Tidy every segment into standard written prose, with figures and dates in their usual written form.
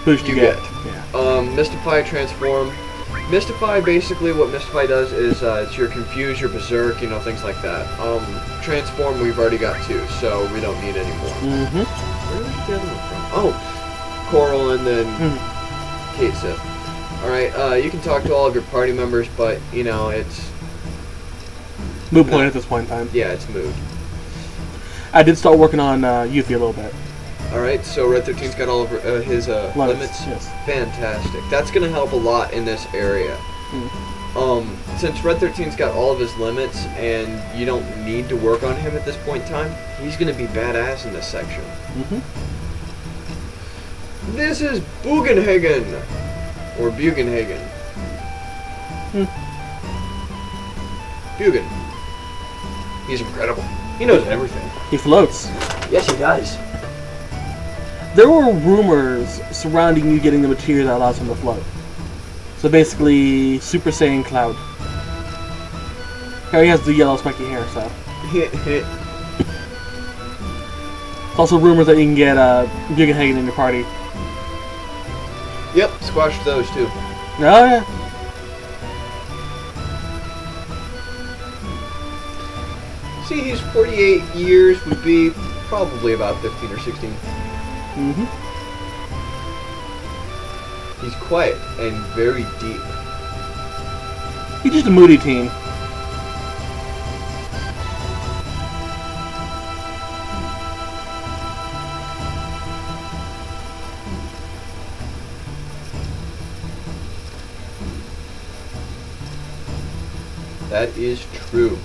boost you get. Yeah. Mystify, Transform. Mystify, basically what Mystify does is it's your Confuse, your Berserk, you know, things like that. Transform we've already got 2, so we don't need any more. Where did we get the other one from? Oh, Coral and then Kate Sith. Alright, you can talk to all of your party members, but, you know, it's... Moot point at this point in time. Yeah, it's moot. I did start working on Yuffie a little bit. Alright, so Red 13's got all of his limits. Yes. Fantastic. That's going to help a lot in this area. Since Red 13's got all of his limits and you don't need to work on him at this point in time, he's going to be badass in this section. This is Bugenhagen! Or Bugenhagen. Bugen. He's incredible. He knows everything. He floats. Yes, he does. There were rumors surrounding you getting the material that allows him to float. So basically, Super Saiyan Cloud. Here he has the yellow spiky hair, so. There's also rumors that you can get Bugenhagen in your party. Yep, squash those too. Oh yeah. See, he's 48 years, would be probably about 15 or 16. He's quiet and very deep. He's just a moody teen. That is true.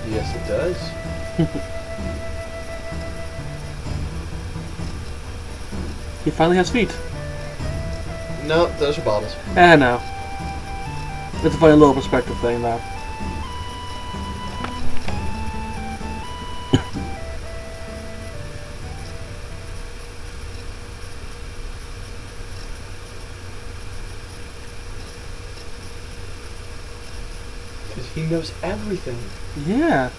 Yes, it does. He finally has feet. No, those are bottles. No. It's a funny little perspective thing, though. Because he knows everything. Yeah.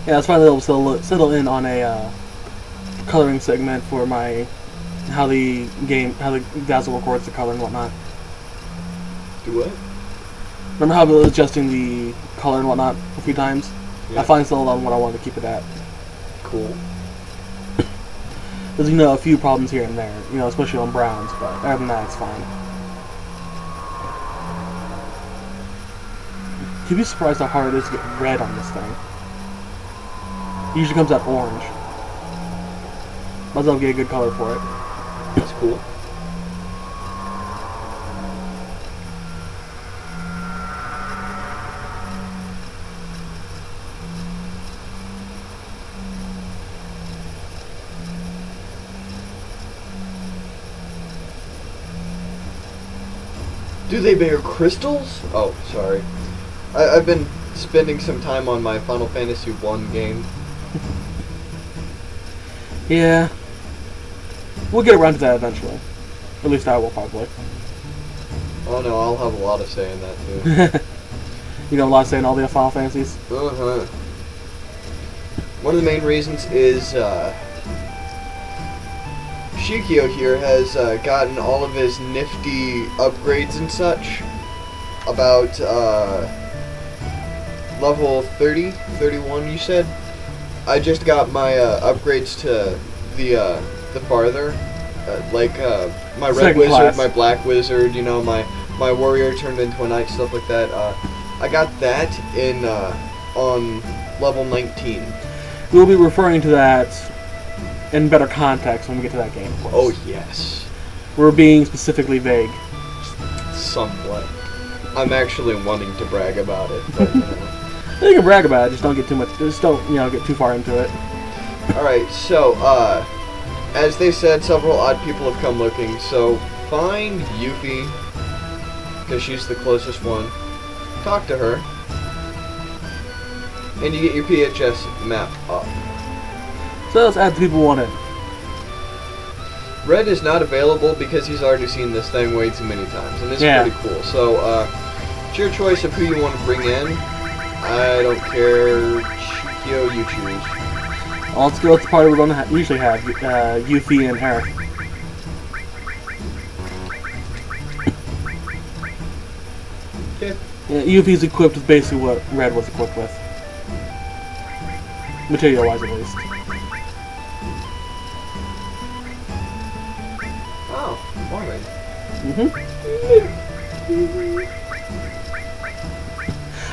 Yeah, it's finally able to settle in on a coloring segment for my how the Dazzle records the color and whatnot. Do what? Remember how I was adjusting the color and whatnot a few times? Yeah. I finally settled on what I wanted to keep it at. Cool. There's, you know, a few problems here and there, you know, especially on browns, but other than that, it's fine. You'd be surprised how hard it is to get red on this thing. It usually comes out orange. Might as well get a good color for it. That's cool. Do they bear crystals? Oh, sorry. I've been spending some time on my Final Fantasy 1 game. Yeah. We'll get around to that eventually. At least I will, probably. Oh no, I'll have a lot of say in that too. You got a lot of say in all the Final Fantasies? Uh-huh. One of the main reasons is, Shikio here has gotten all of his nifty upgrades and such about level 30, 31 you said. I just got my upgrades to the farther, like my red Second wizard, class. my black wizard, you know, my warrior turned into a knight, stuff like that. I got that in on level 19. We'll be referring to that in better context when we get to that game, of course. Oh yes. We're being specifically vague. Somewhat. I'm actually wanting to brag about it, but you know. You can brag about it, just don't get too much. Just don't, you know, get too far into it. All right, so as they said, several odd people have come looking. So find Yuffie, because she's the closest one. Talk to her. And you get your PHS map up. So let's add the people who want in. Red is not available because he's already seen this thing way too many times, and it's pretty cool. So, it's your choice of who you want to bring in. I don't care. Chikio, you choose. Well, let's go with the party we're going to usually have, Yuffie and Eric. Okay. Yeah, Yuffie's equipped with basically what Red was equipped with. Material-wise, at least. Oh, alright.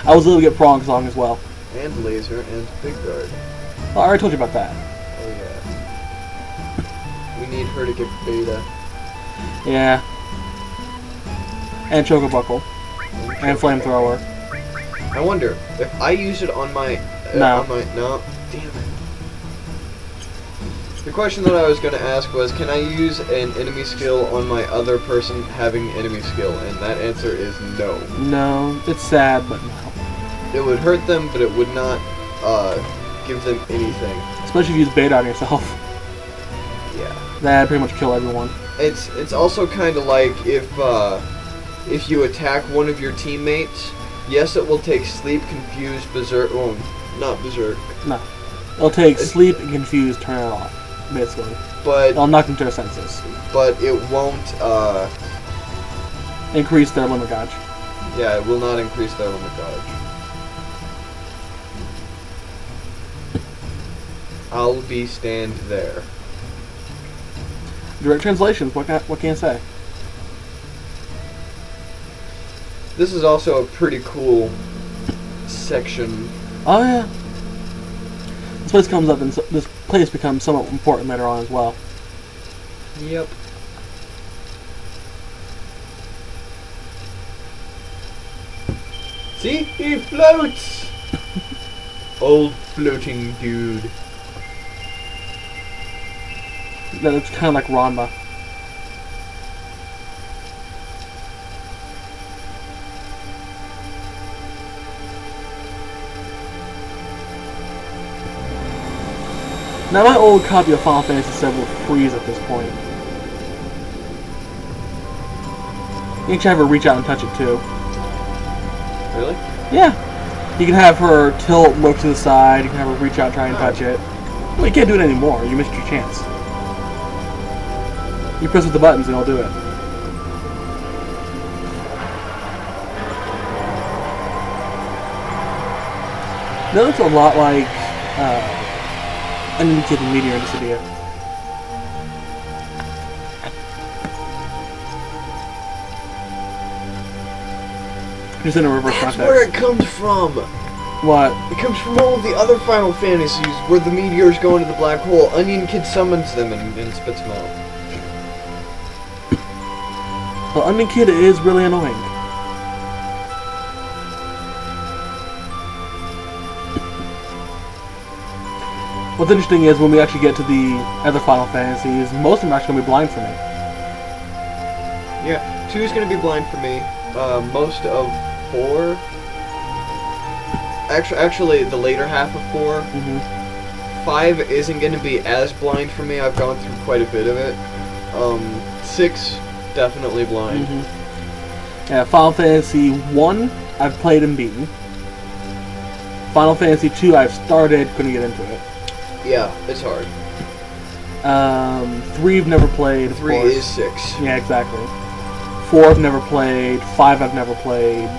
I was able to get Prong Song as well. And Laser and Big Guard. Oh, I already told you about that. Oh yeah. We need her to get Beta. Yeah. And Chocobuckle. And Flamethrower. I wonder if I use it on my. No. No. Damn it. The question that I was going to ask was, can I use an enemy skill on my other person having enemy skill? And that answer is no. No, it's sad, but no. It would hurt them, but it would not give them anything. Especially if you use beta on yourself. Yeah. That'd pretty much kill everyone. It's also kind of like if you attack one of your teammates, yes, it will take sleep, confuse, berserk. Oh, not berserk. No. It'll take sleep and confuse, turn it off, basically. But it'll knock them to their senses. But it won't increase their limit gauge. Yeah, it will not increase their limit gauge. I'll be stand there. Direct translations, what can I say? This is also a pretty cool section. Oh yeah. This place comes up, and this place becomes somewhat important later on as well. Yep. See? He floats! Old floating dude. That's kind of like Ranma. Now my old copy of Final Fantasy VII will freeze at this point. You can have her reach out and touch it too. Really? Yeah. You can have her tilt, look to the side, you can have her reach out, try and touch it. Well, you can't do it anymore, you missed your chance. You press with the buttons and it'll do it. That looks a lot like an indicated meteor in this video. Just in a reverse That's context. where it comes from! What? It comes from all of the other Final Fantasies where the meteors go into the black hole. Onion Kid summons them and spits them out. Well, Onion Kid is really annoying. What's interesting is when we actually get to the other Final Fantasies, most of them are actually going to be blind for me. Yeah, 2 is going to be blind for me. Most of 4... Actually, the later half of 4. 5 isn't going to be as blind for me. I've gone through quite a bit of it. 6, definitely blind. Yeah, Final Fantasy 1, I've played and beaten. Final Fantasy 2, I've started, couldn't get into it. Yeah, it's hard. 3 I've never played, of 3 course. is 6. Yeah, exactly. 4 I've never played, 5 I've never played,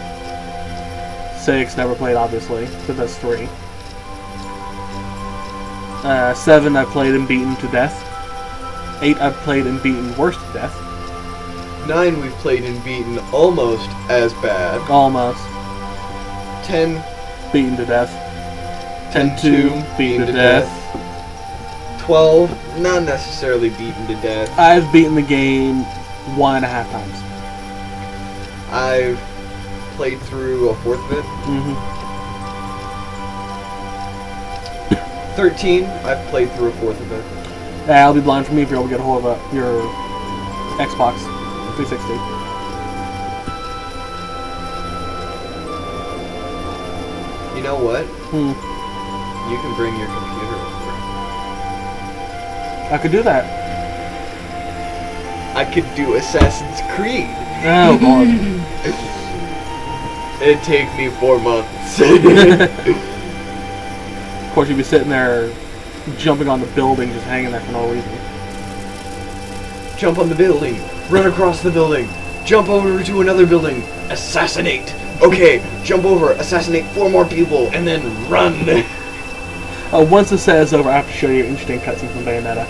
6 never played, obviously, so that's 3. 7 I've played and beaten to death. 8 I've played and beaten worse to death. 9 we've played and beaten almost as bad. Almost. 10 beaten to death. 10-2 beaten to death. 12 not necessarily beaten to death. I've beaten the game 1.5 times. I've played through a fourth of it. 13 I've played through a fourth of it. Yeah, I'll be blind for me if you're able to get a hold of your Xbox 360. You know what? You can bring your computer over. I could do that. I could do Assassin's Creed. Oh, God. It'd take me 4 months. Of course, you'd be sitting there jumping on the building, just hanging there for no reason. Jump on the building. Run across the building. Jump over to another building. Assassinate. Okay, jump over. Assassinate 4 more people, and then run. Once the set is over, I have to show you an interesting cutscene from Bayonetta.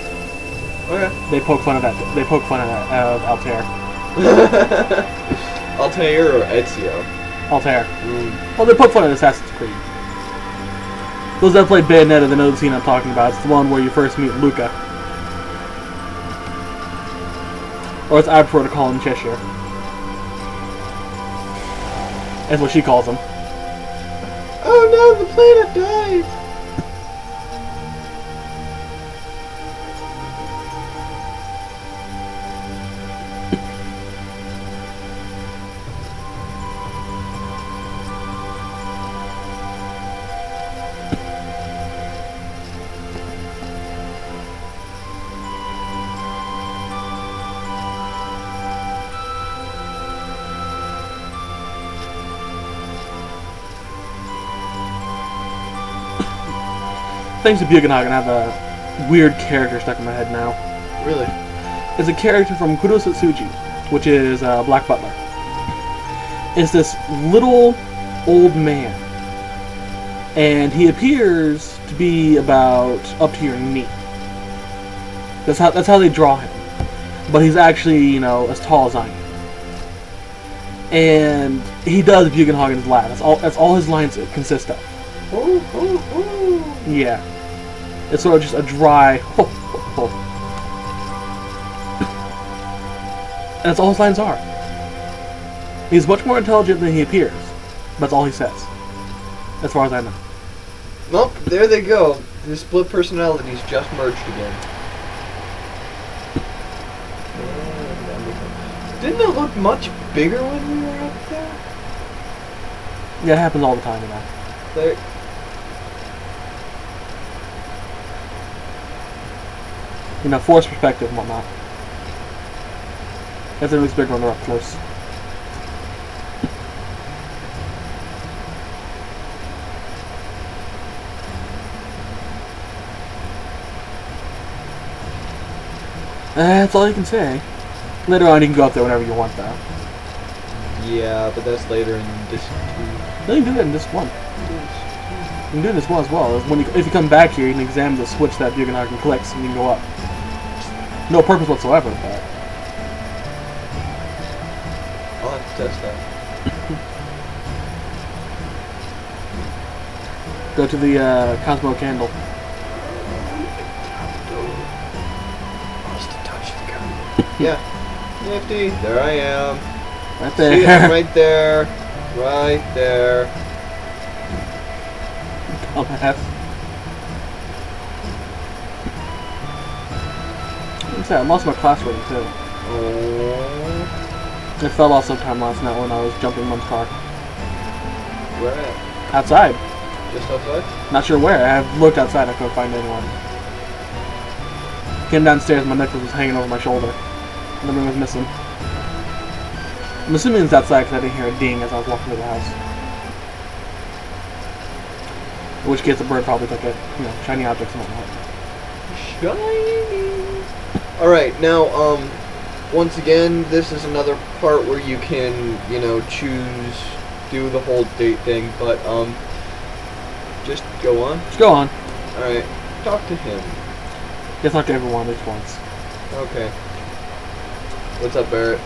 Okay. They poke fun of that. They poke fun of Altair. Altair or Ezio? Altair. Well, they poke fun of Assassin's Creed. Those that played Bayonetta, they know the scene I'm talking about. It's the one where you first meet Luca. Or as I prefer to call him, Cheshire. That's what she calls him. Oh no, the planet died! Thanks to Bugenhagen, I have a weird character stuck in my head now. Really? It's a character from Kurosatsuji, which is Black Butler. It's this little old man, and he appears to be about up to your knee. That's how they draw him, but he's actually, you know, as tall as I am. And he does Bugenhagen's laugh. That's all his lines consist of. Ooh, ooh, ooh. Yeah. It's sort of just a dry ho, ho, ho. And that's all his lines are. He's much more intelligent than he appears. That's all he says. As far as I know. Nope, there they go. The split personalities just merged again. Didn't it look much bigger when we were up there? Yeah, it happens all the time, you know. There. You know, force perspective and whatnot. Everything looks bigger when they're up close. That's all you can say. Later on, you can go up there whenever you want, though. Yeah, but that's later in Disc 2. No, you can do that in Disc 1. You can do it in Disc 1 as well. If you come back here, you can examine the switch that Bugenhagen clicks, and you can go up. No purpose whatsoever, but... I'll have to test that. Go to the Cosmo candle. Yeah. Nifty. There I am. Right there. See, I'm right there. Right there. Dumbass. What's that? I lost my class rating too. Oh. It fell off sometime last night when I was jumping Mom's car. Where at? Outside. Just outside? Not sure where. I have looked outside. I couldn't find anyone. Came downstairs. My necklace was hanging over my shoulder. Nothing was missing. I'm assuming it's outside because I didn't hear a ding as I was walking through the house. In which case the bird probably took it. You know, shiny objects and whatnot. Shiny. Alright, now, once again, this is another part where you can, you know, do the whole date thing, but, just go on. Just go on. Alright, talk to him. You talk to everyone at least once. Okay. What's up, Barrett?